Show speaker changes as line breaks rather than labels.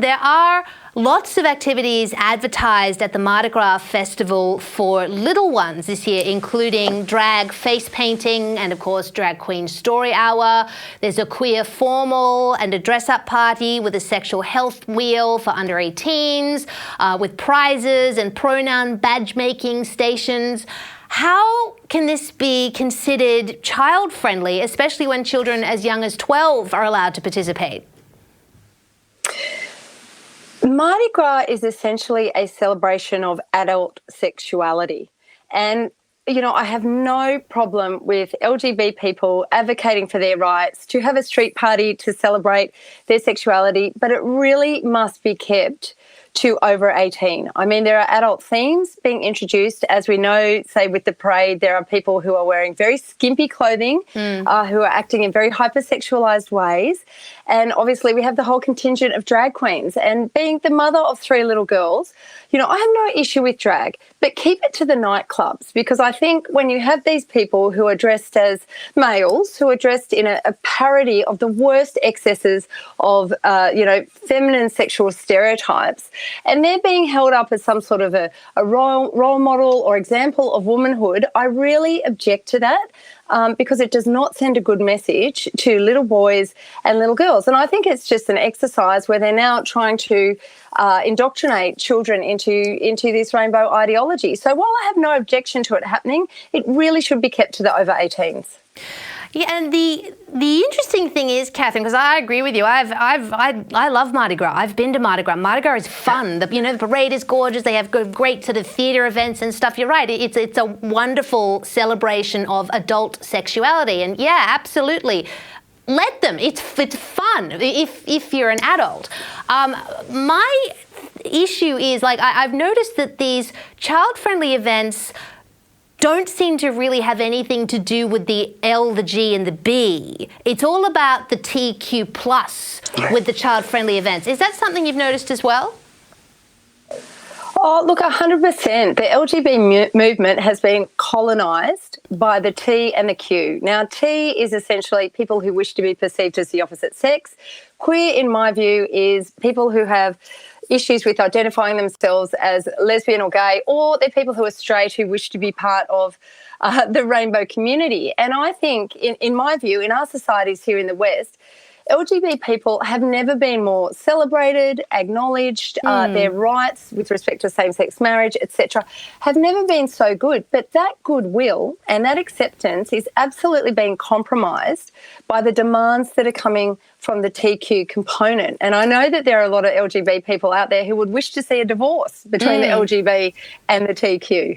there are lots of activities advertised at the Mardi Gras festival for little ones this year, including drag face painting and, of course, drag queen story hour. There's a queer formal and a dress-up party with a sexual health wheel for under 18s, with prizes and pronoun badge-making stations. How can this be considered child-friendly, especially when children as young as 12 are allowed to participate?
Mardi Gras is essentially a celebration of adult sexuality. And, you know, I have no problem with LGBT people advocating for their rights to have a street party to celebrate their sexuality, but it really must be kept to over 18. I mean, there are adult themes being introduced. As we know, say with the parade, there are people who are wearing very skimpy clothing, who are acting in very hypersexualised ways. And obviously we have the whole contingent of drag queens. And being the mother of 3 little girls, you know, I have no issue with drag, but keep it to the nightclubs, because I think when you have these people who are dressed as males, who are dressed in a parody of the worst excesses of, you know, feminine sexual stereotypes, and they're being held up as some sort of a role model or example of womanhood, I really object to that. Because it does not send a good message to little boys and little girls. And I think it's just an exercise where they're now trying to indoctrinate children into this rainbow ideology. So while I have no objection to it happening, it really should be kept to the over 18s.
Yeah, and the interesting thing is, Katherine, because I agree with you. I love Mardi Gras. I've been to Mardi Gras. Mardi Gras is fun. The parade is gorgeous. They have great sort of theatre events and stuff. You're right. It's a wonderful celebration of adult sexuality, and yeah, absolutely. Let them. It's fun if you're an adult. My issue is, like, I've noticed that these child-friendly events don't seem to really have anything to do with the L, the G and the B. It's all about the TQ plus with the child-friendly events. Is that something you've noticed as well?
Oh, look, 100%. The LGBT movement has been colonised by the T and the Q. Now, T is essentially people who wish to be perceived as the opposite sex. Queer, in my view, is people who have issues with identifying themselves as lesbian or gay, or they're people who are straight who wish to be part of the rainbow community. And I think, in my view, in our societies here in the West, LGBT people have never been more celebrated, acknowledged, their rights with respect to same-sex marriage, etc., have never been so good. But that goodwill and that acceptance is absolutely being compromised by the demands that are coming from the TQ component. And I know that there are a lot of LGBT people out there who would wish to see a divorce between the LGB and the TQ.